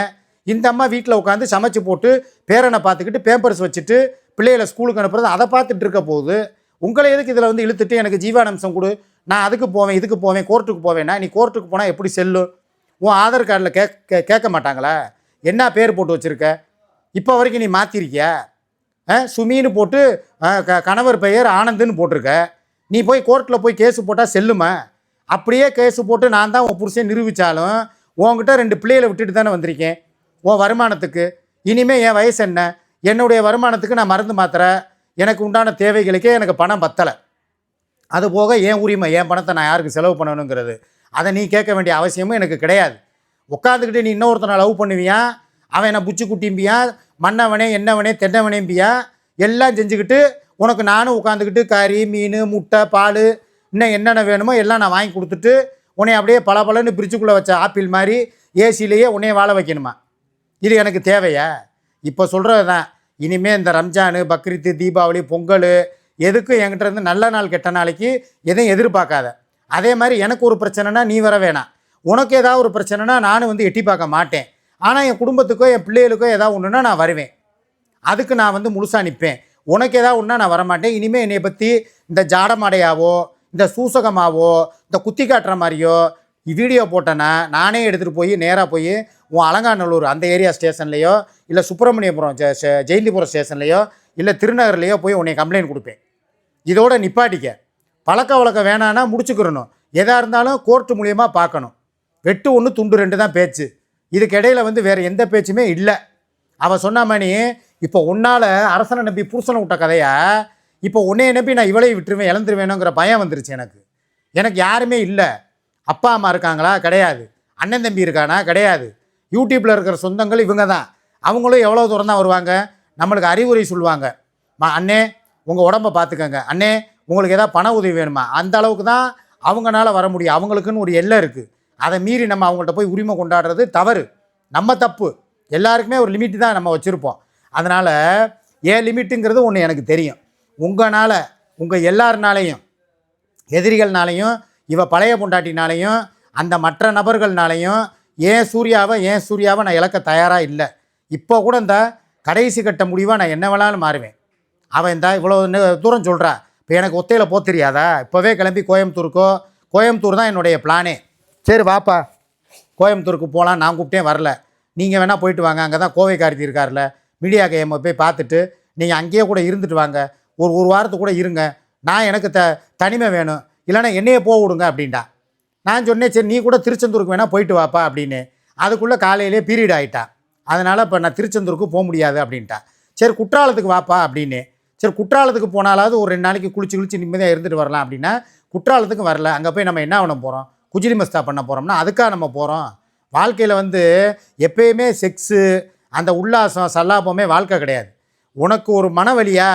இந்த அம்மா வீட்டில் உட்காந்து சமைச்சு போட்டு பேரனை பார்த்துக்கிட்டு பேம்பர்ஸ் வச்சுட்டு பிள்ளைகளை ஸ்கூலுக்கு அனுப்புறது அதை பார்த்துட்டு இருக்க போகுது. உங்களை எதுக்கு இதில் வந்து இழுத்துட்டு எனக்கு ஜீவானம்சம் கொடு, நான் அதுக்கு போவேன் இதுக்கு போவேன் கோர்ட்டுக்கு போவேன்னா, நீ கோர்ட்டுக்கு போனால் எப்படி செல்லும்? உன் ஆதார் கார்டில் கேட்க மாட்டாங்களா என்ன பேர் போட்டு வச்சுருக்க? இப்போ வரைக்கும் நீ மாற்றிருக்கியா? சுமின்னு போட்டு கணவர் பெயர் ஆனந்துன்னு போட்டிருக்க. நீ போய் கோர்ட்டில் போய் கேஸு போட்டால் செல்லுமா? அப்படியே கேஸு போட்டு நான் தான் உன் புருஷன் நிரூபித்தாலும் உன்கிட்ட 2 பிள்ளைகளை விட்டுட்டு தானே வந்திருக்கேன். உன் வருமானத்துக்கு இனிமேல் என் வயசு என்ன? என்னுடைய வருமானத்துக்கு நான் மருந்து மாத்திரை, எனக்கு உண்டான தேவைகளுக்கே எனக்கு பணம் பத்தலை. அதுபோக என் உரிமை, என் பணத்தை நான் யாருக்கு செலவு பண்ணணுங்கிறது அதை நீ கேட்க வேண்டிய அவசியமும் எனக்கு கிடையாது. உட்காந்துக்கிட்டு நீ இன்னொருத்தனை லவ் பண்ணுவியா, அவன் என்னை புச்சி குட்டிம்பியா, மன்னவனே என்னவனே தென்னவனேம்பியா, எல்லாம் செஞ்சுக்கிட்டு உனக்கு நானும் உட்காந்துக்கிட்டு கறி மீன் முட்டை பால் இன்னும் என்னென்ன வேணுமோ எல்லாம் நான் வாங்கி கொடுத்துட்டு உன்னை அப்படியே பலன்னு பிரிட்ஜுக்குள்ளே வச்ச ஆப்பிள் மாதிரி ஏசிலேயே உன்னைய வாழ வைக்கணுமா? இது எனக்கு தேவையா? இப்போ சொல்கிறது தான், இனிமேல் இந்த ரம்ஜானு பக்ரீத்து தீபாவளி பொங்கல் எதுக்கும் என்கிட்ட இருந்து நல்ல நாள் கெட்ட நாளைக்கு எதையும் எதிர்பார்க்காத. அதே மாதிரி எனக்கு ஒரு பிரச்சனைனா நீ வர வேணாம், உனக்கு ஏதாவது ஒரு பிரச்சனைனா நானும் வந்து எட்டி பார்க்க மாட்டேன். ஆனால் என் குடும்பத்துக்கோ என் பிள்ளைகளுக்கோ ஏதாவது ஒன்றுனா நான் வருவேன், அதுக்கு நான் வந்து முழுசாக நிற்பேன். உனக்கு ஏதாவது ஒன்றா நான் வரமாட்டேன். இனிமேல் என்னை பற்றி இந்த ஜாடமாடையாவோ இந்த சூசகமாவோ இந்த குத்தி காட்டுற மாதிரியோ வீடியோ போட்டேன்னா நானே எடுத்துகிட்டு போய் நேராக போய் உன் அலங்காநல்லூர் அந்த ஏரியா ஸ்டேஷன்லேயோ இல்லை சுப்பிரமணியபுரம் ஜெயந்திபுரம் ஸ்டேஷன்லேயோ இல்லை திருநகர்லேயோ போய் உன்னை கம்ப்ளைண்ட் கொடுப்பேன். இதோட நிப்பாட்டிக்க. பழக்க வழக்கம் வேணான்னா முடிச்சுக்கிறணும். எதாக இருந்தாலும் கோர்ட்டு மூலியமாக பார்க்கணும். வெட்டு 1 துண்டு 2 தான் பேச்சு. இதுக்கு இடையில் வந்து வேறு எந்த பேச்சுமே இல்லை. அவள் சொன்ன மணி இப்போ உன்னால் அரசனை நம்பி புருஷனை விட்ட கதையா, இப்போ உன்னையை நம்பி நான் இவளையும் விட்டுருவேன் இழந்துருவேணுங்கிற பயம் வந்துருச்சு எனக்கு. எனக்கு யாருமே இல்லை. அப்பா அம்மா இருக்காங்களா? கிடையாது. அண்ணன் தம்பி இருக்கானா? கிடையாது. யூடியூப்பில் இருக்கிற சொந்தங்கள் இவங்க தான். அவங்களும் எவ்வளோ தூரம் தான் வருவாங்க, நம்மளுக்கு அறிவுரை சொல்லுவாங்க. அண்ணே உங்கள் உடம்பை பார்த்துக்கங்க, அண்ணே உங்களுக்கு ஏதாவது பண உதவி வேணுமா, அந்த அளவுக்கு தான் அவங்களால வர முடியும். அவங்களுக்குன்னு ஒரு எல்லை இருக்குது. அதை மீறி நம்ம அவங்கள்ட்ட போய் உரிமை கொண்டாடுறது தவறு, நம்ம தப்பு. எல்லாருக்குமே ஒரு லிமிட்டு தான் நம்ம வச்சுருப்போம். அதனால் ஏன் லிமிட்டுங்கிறது ஒன்று எனக்கு தெரியும். உங்களால் உங்கள் எல்லாருனாலையும் எதிரிகள்னாலையும் இவ பழைய பொண்டாட்டினாலையும் அந்த மற்ற நபர்கள்னாலையும் ஏன் சூர்யாவை நான் இழக்க தயாராக இல்லை. இப்போ கூட இந்த கடைசி கட்ட முடிவாக நான் என்ன வேணாலும் மாறுவேன். அவன் இந்த இவ்வளோ தூரம் சொல்கிறா, இப்போ எனக்கு ஒத்தையில் போக தெரியாதா? இப்போவே கிளம்பி கோயம்புத்தூர் தான் என்னுடைய பிளானே. சரி வாப்பா கோயம்புத்தூருக்கு போகலாம், நான் கூப்பிட்டேன் வரல, நீங்கள் வேணால் போயிட்டு வாங்க, அங்கே தான் கோவை கார்த்தி இருக்கார்ல மீடியா கையம்மை போய் பார்த்துட்டு நீங்கள் அங்கேயே கூட இருந்துட்டு வாங்க, ஒரு வாரத்துக்கு கூட இருங்க, நான் எனக்கு தனிமை வேணும், இல்லைனா என்னையே போக விடுங்க அப்படின்டா. நான் சொன்னேன் சரி நீ கூட திருச்செந்தூருக்கு வேணால் போயிட்டு வாப்பா அப்படின்னு. அதுக்குள்ளே காலையிலே பீரியட் ஆகிட்டா. அதனால் இப்போ நான் திருச்செந்தூருக்கு போக முடியாது அப்படின்ட்டா. சரி குற்றாலத்துக்கு வாப்பா அப்படின்னு. சரி குற்றாலத்துக்கு போனாலாவது ஒரு 2 நாளைக்கு குளிச்சு நிம்மதியாக இருந்துட்டு வரலாம் அப்படின்னா குற்றாலத்துக்கு வரல. அங்கே போய் நம்ம என்ன பண்ண போகிறோம்? குஜிலி மஸ்தா பண்ண போகிறோம்னா அதுக்காக நம்ம போகிறோம். வாழ்க்கையில் வந்து எப்பயுமே செக்ஸு அந்த உல்லாசம் சல்லாபமே வாழ்க்கை கிடையாது. உனக்கு ஒரு மனவலியா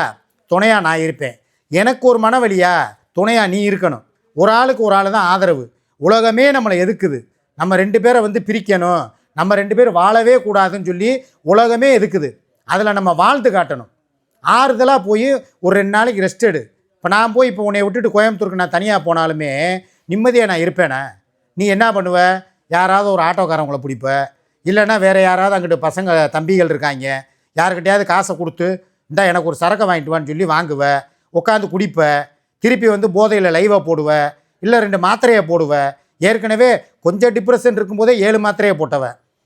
துணையாக நான் இருப்பேன், எனக்கு ஒரு மனவலியா துணையாக நீ இருக்கணும். ஒரு ஆளுக்கு ஒரு ஆள் தான் ஆதரவு. உலகமே நம்மளை எதுக்குது, நம்ம 2 பேரை வந்து பிரிக்கணும், நம்ம 2 பேர் வாழவே கூடாதுன்னு சொல்லி உலகமே எதுக்குது. அதில் நம்ம வாழ்ந்து காட்டணும். ஆறுதலாக போய் ஒரு 2 நாளைக்கு ரெஸ்ட் எடு. இப்போ நான் போய் இப்போ உன்னை விட்டுட்டு கோயம்புத்தூருக்கு நான் தனியாக போனாலுமே நிம்மதியாக நான் இருப்பேனே. நீ என்ன பண்ணுவ? யாராவது ஒரு ஆட்டோக்காரவங்களை பிடிப்ப, இல்லைன்னா வேறு யாராவது அங்கிட்டு பசங்க தம்பிகள் இருக்காங்க, யாருக்கிட்டையாவது காசை கொடுத்து இந்தா எனக்கு ஒரு சரக்கை வாங்கிட்டு வான்னு சொல்லி வாங்குவ, உட்காந்து குடிப்ப, திருப்பி வந்து போதையில் லைவாக போடுவ, இல்லை 2 மாத்திரையை போடுவ. ஏற்கனவே கொஞ்சம் டிப்ரெஷன் இருக்கும்போதே 7 மாத்திரையை போட்டவ.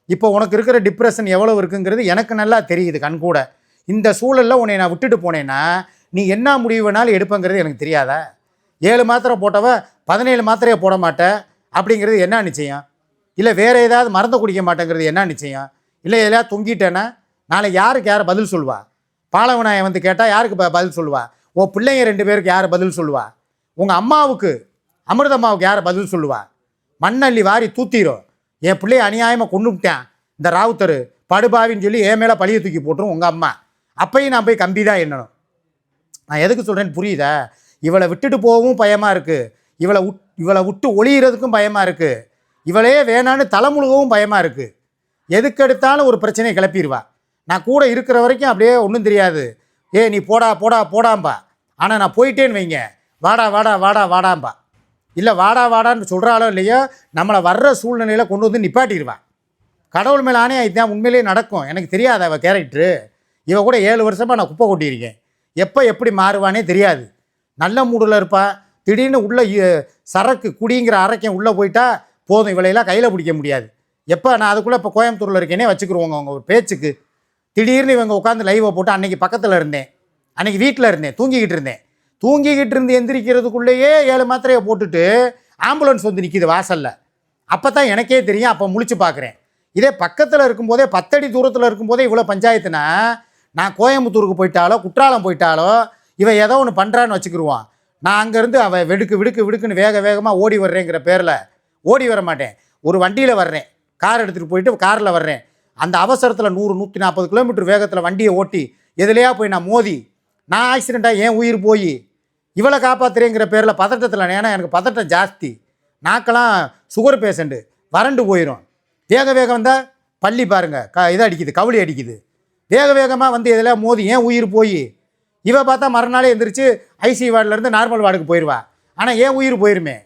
இப்போ உனக்கு இருக்கிற டிப்ரெஷன் எவ்வளோ இருக்குங்கிறது எனக்கு நல்லா தெரியுது கண்கூட. இந்த சூழலில் உன்னை நான் விட்டுட்டு போனேன்னா நீ என்ன முடிவு வேணாலும் எடுப்பங்கிறது எனக்கு தெரியாதா? 7 மாத்திரை போட்டவ 17 மாத்திரையை போட மாட்டேன் அப்படிங்கிறது என்ன நிச்சயம்? இல்லை வேறு ஏதாவது மருந்து குடிக்க மாட்டேங்கிறது என்ன நிச்சயம்? இல்லை எதாவது தொங்கிட்டேன்னா நாளைக்கு யார் பதில் சொல்லுவா? பாலவனாயை வந்து கேட்டால் யாருக்கு பதில் சொல்லுவா? உன் பிள்ளைங்க 2 பேருக்கு யார் பதில் சொல்லுவா? உங்கள் அம்மாவுக்கு அமிர்தம்மாவுக்கு யார் பதில் சொல்லுவா? மண்ணள்ளி வாரி தூத்திரும். என் பிள்ளைய அநியாயமாக கொண்டு விட்டேன் இந்த ராவுத்தர் படுபாவின்னு சொல்லி என் மேலே பழிய தூக்கி போட்டுரும் உங்கள் அம்மா. அப்பையும் நான் போய் கம்பி தான் எண்ணணும். நான் எதுக்கு சொல்கிறேன்னு புரியுதா? இவளை விட்டுட்டு போகவும் பயமாக இருக்குது, இவளை விட்டு ஒளியிறதுக்கும் பயமாக இருக்குது, இவளே வேணான்னு தலைமுழுகவும் பயமாக இருக்குது. எதுக்கெடுத்தாலும் ஒரு பிரச்சனையை கிளப்பிடுவா. நான் கூட இருக்கிற வரைக்கும் அப்படியே ஒன்றும் தெரியாது, நீ போடா போடா போடாம்பா. ஆனால் நான் போயிட்டேன்னு வைங்க, வாடா வாடா வாடா வாடாம்பா. இல்லை வாடா வாடான்னு சொல்கிறாலோ இல்லையோ நம்மளை வர்ற சூழ்நிலையில் கொண்டு வந்து நிப்பாட்டிடுவா. கடவுள் மேலே ஆணையாக இதுதான் உண்மையிலேயே நடக்கும். எனக்கு தெரியாது அவள் கேரக்டரு. இவ கூட 7 வருஷமாக நான் குப்பை கொட்டியிருக்கேன். எப்போ எப்படி மாறுவானே தெரியாது. நல்ல மூடில் இருப்பா, திடீர்னு உள்ளே சரக்கு குடிங்கிற அரைக்கம் உள்ளே போயிட்டா போதும், இவளையெல்லாம் கையில் பிடிக்க முடியாது. எப்போ நான் அதுக்குள்ளே இப்போ கோயம்புத்தூரில் இருக்கேனே வச்சுக்கிருவோங்க அவங்க ஒரு பேச்சுக்கு. திடீர்னு இவங்க உட்காந்து லைவை போட்டு அன்றைக்கி பக்கத்தில் இருந்தேன், அன்றைக்கி வீட்டில் இருந்தேன், தூங்கிக்கிட்டு இருந்து எந்திரிக்கிறதுக்குள்ளேயே 7 மாத்திரையை போட்டுட்டு ஆம்புலன்ஸ் வந்து நிற்கிது வாசலில். அப்போ தான் எனக்கே தெரியும். அப்போ முழிச்சு பார்க்குறேன். இதே பக்கத்தில் இருக்கும்போதே 10 அடி தூரத்தில் இருக்கும்போதே இவ்வளோ பஞ்சாயத்துனா நான் கோயம்புத்தூருக்கு போயிட்டாலோ குற்றாலம் போயிட்டாலோ இவன் ஏதோ ஒன்று பண்ணுறான்னு வச்சுக்கிருவான். நான் அங்கேருந்து அவன் விடுக்குன்னு வேகமாக ஓடி வர்றேங்கிற பேரில் ஓடி வர மாட்டேன். ஒரு வண்டியில் வர்றேன், கார் எடுத்துகிட்டு போயிட்டு காரில் வர்றேன். அந்த அவசரத்தில் 100-140 கிலோமீட்டர் வேகத்தில் வண்டியை ஓட்டி எதுலையா போய் நான் மோதி நான் ஆக்சிடெண்ட்டாக என் உயிர் போய் இவளை காப்பாற்றுறேங்கிற பேரில் பதட்டத்தில். ஏன்னா எனக்கு பதட்டம் ஜாஸ்தி, நாக்கெல்லாம் சுகர் பேஷண்ட்டு, வறண்டு போயிடும். வேகம் வந்தால் பள்ளி பாருங்கள் இதை அடிக்குது, கவுளி அடிக்குது. வேகமாக வந்து இதில் மோதி ஏன் உயிர் போய் இவ பார்த்தா மறுநாளே எந்திரிச்சு ஐசி வார்டிலேருந்து நார்மல் வார்டுக்கு போயிடுவா. ஆனால் ஏன் உயிர் போயிருமே.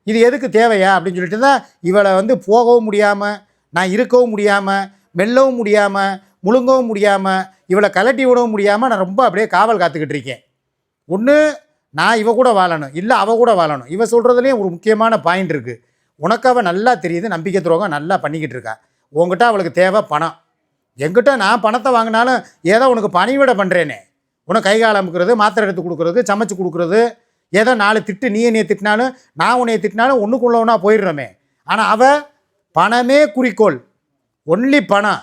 இது எதுக்கு தேவையா அப்படின்னு சொல்லிட்டு தான் இவளை வந்து போகவும் முடியாமல், நான் இருக்கவும் முடியாமல், மெல்லவும் முடியாமல், முழுங்கவும் முடியாமல், இவளை கலட்டி விடவும் முடியாமல் நான் ரொம்ப அப்படியே காவல் காத்துக்கிட்டு இருக்கேன். ஒன்று நான் இவ கூட வாழணும், இல்லை அவள் கூட வாழணும். இவ சொல்கிறதுலேயும் ஒரு முக்கியமான பாயிண்ட் இருக்குது. உனக்கு அவள் நல்லா தெரியுது, நம்பிக்கை துரோகம் நல்லா பண்ணிக்கிட்டு இருக்கா. உங்ககிட்ட அவளுக்கு தேவை பணம். என்கிட்ட நான் பணத்தை வாங்கினாலும் ஏதோ உனக்கு பணிவிட பண்ணுறேனே, உனக்கு கை கால் அமுக்கிறது, மாத்திரை எடுத்து கொடுக்குறது, சமைச்சு கொடுக்குறது, ஏதோ 4 திட்டு நீ என்னையை திட்டினாலும் நான் உன்னையை திட்டினாலும் ஒன்றுக்குள்ளவனா போயிடுறோமே. ஆனால் அவள் பணமே குறிக்கோள், ஒன்லி பணம்.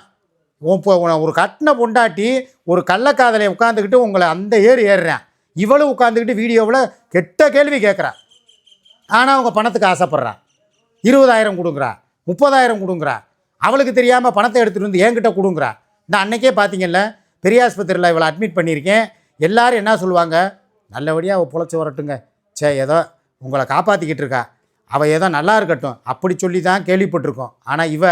ஒரு கட்டின பொண்டாட்டி ஒரு கள்ளக்காதலை உட்காந்துக்கிட்டு உங்களை அந்த ஏறுறேன், இவளும் உட்காந்துக்கிட்டு வீடியோவில் கெட்ட கேள்வி கேட்குறான். ஆனால் அவங்க பணத்துக்கு ஆசைப்பட்றான். 20,000 கொடுங்குறா, 30,000 கொடுங்குறா. அவளுக்கு தெரியாமல் பணத்தை எடுத்துகிட்டு வந்து என்கிட்ட கொடுங்குறா. இந்த அன்னைக்கே பார்த்தீங்கல்ல, பெரிய ஆஸ்பத்திரியில் இவளை அட்மிட் பண்ணியிருக்கேன். எல்லோரும் என்ன சொல்லுவாங்க, நல்லபடியாக அவள் பொழைச்சி வரட்டுங்க, ஏதோ உங்களை காப்பாற்றிக்கிட்டு இருக்கா, அவள் ஏதோ நல்லா இருக்கட்டும் அப்படி சொல்லி தான் கேள்விப்பட்டிருக்கோம். ஆனால் இவ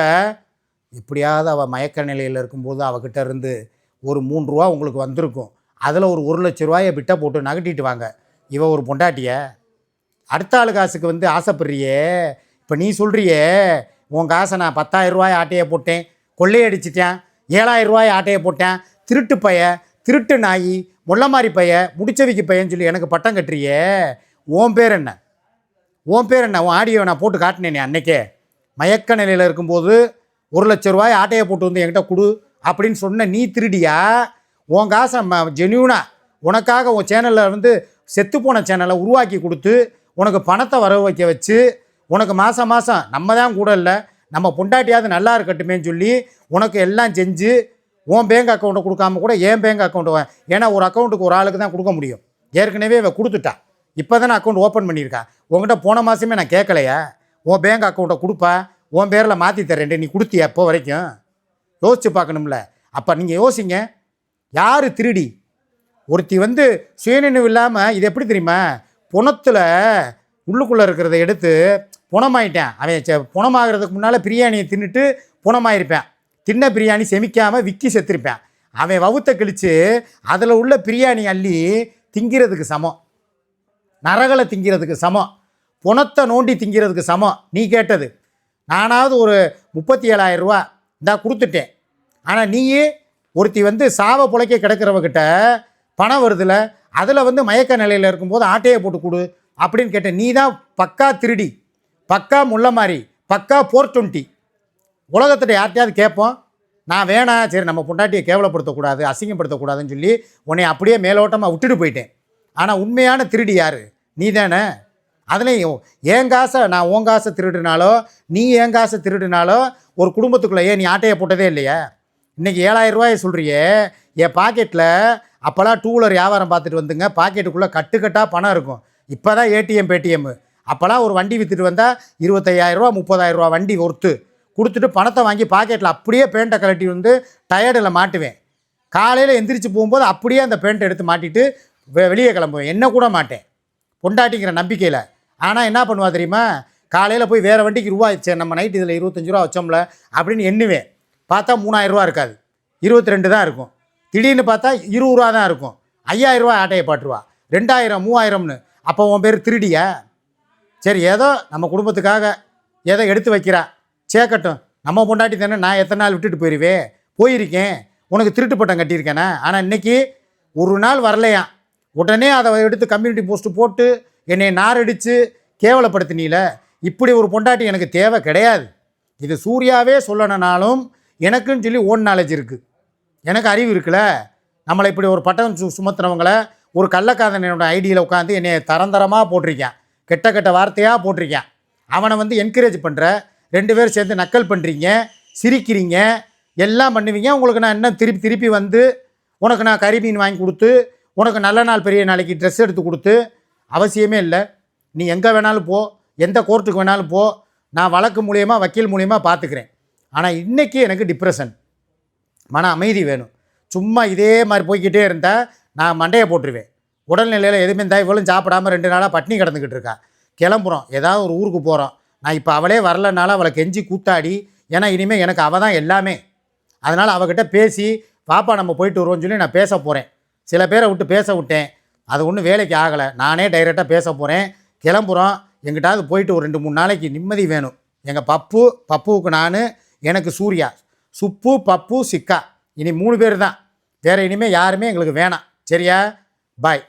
எப்படியாவது அவள் மயக்க நிலையில் இருக்கும்போது அவகிட்ட இருந்து ஒரு 3 ரூபா உங்களுக்கு வந்திருக்கும், அதில் ஒரு 1,00,000 ரூபாயை பிட்டை போட்டு நகட்டிட்டு வாங்க. இவ ஒரு பொண்டாட்டிய அடுத்த ஆளு காசுக்கு வந்து ஆசைப்படுறியே. இப்போ நீ சொல்கிறியே உன் காசை நான் 10,000 ரூபாய் ஆட்டையை போட்டேன், கொள்ளையடிச்சிட்டேன், 7,000 ரூபாய் ஆட்டையை போட்டேன், திருட்டு பைய, திருட்டு நாயி, முள்ளமாரி பைய, முடிச்சவிக்கு பையன்னு சொல்லி எனக்கு பட்டம் கட்டுறியே. உன் பேர் என்ன? உன் ஆடியோ நான் போட்டு காட்டினேனே அன்னைக்கே. மயக்க நிலையில் இருக்கும்போது 1,00,000 ரூபாய் ஆட்டையை போட்டு வந்து என்கிட்ட கொடு அப்படின்னு சொன்ன நீ திருடியா? உன் காசை ஜென்யூனாக உனக்காக உன் சேனலில் வந்து செத்துப்போன சேனலை உருவாக்கி கொடுத்து உனக்கு பணத்தை வர வைக்க வச்சு உனக்கு மாதம் நம்ம தான் கூட இல்லை நம்ம பொண்டாட்டியாவது நல்லா இருக்கட்டுமேன்னு சொல்லி உனக்கு எல்லாம் செஞ்சு உன் பேங்க் அக்கௌண்ட்டை கொடுக்காம கூட என் பேங்க் அக்கௌண்ட்டு, ஏன்னா ஒரு அக்கௌண்ட்டுக்கு ஒரு ஆளுக்கு தான் கொடுக்க முடியும். ஏற்கனவே இவ கொடுத்துட்டா, இப்போ தானே அக்கௌண்ட் ஓப்பன் பண்ணியிருக்கா. உங்கள்கிட்ட போன மாதமே நான் கேட்கலையா உன் பேங்க் அக்கௌண்ட்டை கொடுப்பா, உன் பேரில் மாற்றி தரேன், நீ கொடுத்தியா இப்போ வரைக்கும்? யோசிச்சு பார்க்கணும்ல. அப்போ நீங்கள் யோசிங்க, யார் திருடி? ஒருத்தி வந்து சுயநினைவு இல்லாமல், இது எப்படி தெரியுமா, புணத்தில் உள்ளுக்குள்ளே இருக்கிறத எடுத்து புணமாயிட்டேன். அவன் புணமாகிறதுக்கு முன்னால் பிரியாணியை தின்னுட்டு புணமாயிருப்பேன். தின்ன பிரியாணி செமிக்காமல் விக்கி செத்துருப்பேன். அவன் வவுத்தை கிழித்து அதில் உள்ள பிரியாணி அள்ளி திங்கிறதுக்கு சமம், நரகளை திங்கிறதுக்கு சமம், புணத்தை நோண்டி திங்கிறதுக்கு சமம். நீ கேட்டது நானாவது ஒரு 37,000 ரூபா இந்தா கொடுத்துட்டேன். ஆனால் நீயே ஒருத்தி வந்து சாவ புழைக்க கிடக்கிறவகிட்ட பணம் வருதுல, அதில் வந்து மயக்க நிலையில் இருக்கும்போது ஆட்டையை போட்டு கொடு அப்படின்னு கேட்டேன். நீ தான் பக்கா திருடி, பக்கா முள்ள மாதிரி, பக்கா 420. உலகத்தில் யார்ட்டையாவது கேட்போம், நான் வேணாம், சரி நம்ம பொண்டாட்டியை கேவலப்படுத்தக்கூடாது, அசிங்கப்படுத்தக்கூடாதுன்னு சொல்லி உன்னை அப்படியே மேலோட்டமாக விட்டுட்டு போயிட்டேன். ஆனால் உண்மையான திருடி யார்? நீ தானே. அதுலேயும் என் காசை நான் உன் காசை திருடினாலோ நீ என் காசை திருடினாலோ ஒரு குடும்பத்துக்குள்ளே ஏன் நீ ஆட்டையை போட்டதே இல்லையா? இன்றைக்கி 7,000 ரூபாயை சொல்கிறியே, என் பாக்கெட்டில் அப்போல்லாம் 2 வீலர் வியாபாரம் பார்த்துட்டு வந்துங்க, பாக்கெட்டுக்குள்ளே கட்டுக்கட்டாக பணம் இருக்கும். இப்போ தான் ஏடிஎம் பேடிஎம். அப்போல்லாம் ஒரு வண்டி விற்றுட்டு வந்தால் 25,000 ரூபா 30,000 ரூபா வண்டி ஒருத்து கொடுத்துட்டு பணத்தை வாங்கி பாக்கெட்டில் அப்படியே பேண்ட்டை கழட்டி வந்து டயர்டில் மாட்டுவேன். காலையில் எந்திரிச்சு போகும்போது அப்படியே அந்த பேண்ட்டை எடுத்து மாட்டிட்டு வெளியே கிளம்புவேன். என்ன கூட மாட்டேன் பொண்டாட்டிங்கிற நம்பிக்கையில். ஆனால் என்ன பண்ணுவா தெரியுமா, காலையில் போய் வேறு வண்டிக்கு ரூபா சரி நம்ம நைட்டு இதில் 25 ரூபா வச்சோம்ல அப்படின்னு எண்ணுவேன். பார்த்தா 3,000 ரூபா இருக்காது, 22 தான் இருக்கும். திடீர்னு பார்த்தா 20 ரூபா தான் இருக்கும். 5,000 ரூபா ஆட்டையை பாட்டுருவா, 2,000 3,000ன்னு. அப்போ உன் பேர் திருடியா? சரி, ஏதோ நம்ம குடும்பத்துக்காக ஏதோ எடுத்து வைக்கிறா, சேர்க்கட்டும், நம்ம பொண்டாட்டி தானே. நான் எத்தனை நாள் விட்டுட்டு போயிருக்கேன், உனக்கு திருட்டு பட்டம் கட்டியிருக்கேனா? ஆனால் இன்றைக்கி ஒரு நாள் வரலையா, உடனே அதை எடுத்து கம்யூனிட்டி போஸ்ட்டு போட்டு என்னை நாரடித்து கேவலப்படுத்தினீல. இப்படி ஒரு பொண்டாட்டி எனக்கு தேவை கிடையாது. இது சூர்யாவே சொல்லணுனாலும் எனக்குன்னு சொல்லி ஓன் நாலேஜ் இருக்குது, எனக்கு அறிவு இருக்குல்ல. நம்மளை இப்படி ஒரு பட்டம் சுமத்துறவங்களை ஒரு கள்ளக்காதனோட ஐடியில் உட்காந்து என்னை தரந்தரமாக போட்டிருக்கேன், கெட்ட கெட்ட வார்த்தையாக போட்டிருக்கேன். அவனை வந்து என்கரேஜ் பண்ணுற, 2 பேர் சேர்ந்து நக்கல் பண்ணுறீங்க, சிரிக்கிறீங்க, எல்லாம் பண்ணுவீங்க. உங்களுக்கு நான் இன்னும் திருப்பி வந்து உனக்கு நான் கறி மீன் வாங்கி கொடுத்து, உனக்கு நல்ல நாள் பெரிய நாளைக்கு ட்ரெஸ் எடுத்து கொடுத்து அவசியமே இல்லை. நீ எங்கே வேணாலும் போ, எந்த கோர்ட்டுக்கு வேணாலும் போ, நான் வழக்கு மூலியமாக வக்கீல் மூலியமாக பார்த்துக்கிறேன். ஆனால் இன்றைக்கி எனக்கு டிப்ரெஷன், மன அமைதி வேணும். சும்மா இதே மாதிரி போய்கிட்டே இருந்தால் நான் மண்டையை போட்டுருவேன். உடல்நிலையில் எதுவுமே இருந்தால் இவளும் சாப்பிடாமல் 2 நாளாக பட்னி கிடந்துக்கிட்டு இருக்கா. கிளம்புறோம், ஏதாவது ஒரு ஊருக்கு போகிறோம். நான் இப்போ அவளே வரலனால அவளை கெஞ்சி கூத்தாடி, ஏன்னா இனிமேல் எனக்கு அவள் தான் எல்லாமே. அதனால் அவகிட்ட பேசி பாப்பா நம்ம போயிட்டு வருவோம்னு சொல்லி நான் பேச போகிறேன். சில பேரை விட்டு பேச விட்டேன், அது ஒன்றும் வேலைக்கு ஆகலை. நானே டைரெக்டாக பேச போகிறேன். கிளம்புறோம், எங்கிட்டாவது போயிட்டு ஒரு 2-3 நாளைக்கு நிம்மதி வேணும். எங்கள் பப்புவுக்கு நான், எனக்கு சூர்யா, சுப்பு, பப்பு, சிக்கா, இனி 3 பேர் தான். வேறு இனிமேல் யாருமே எங்களுக்கு வேணாம். சரியா? பாய்.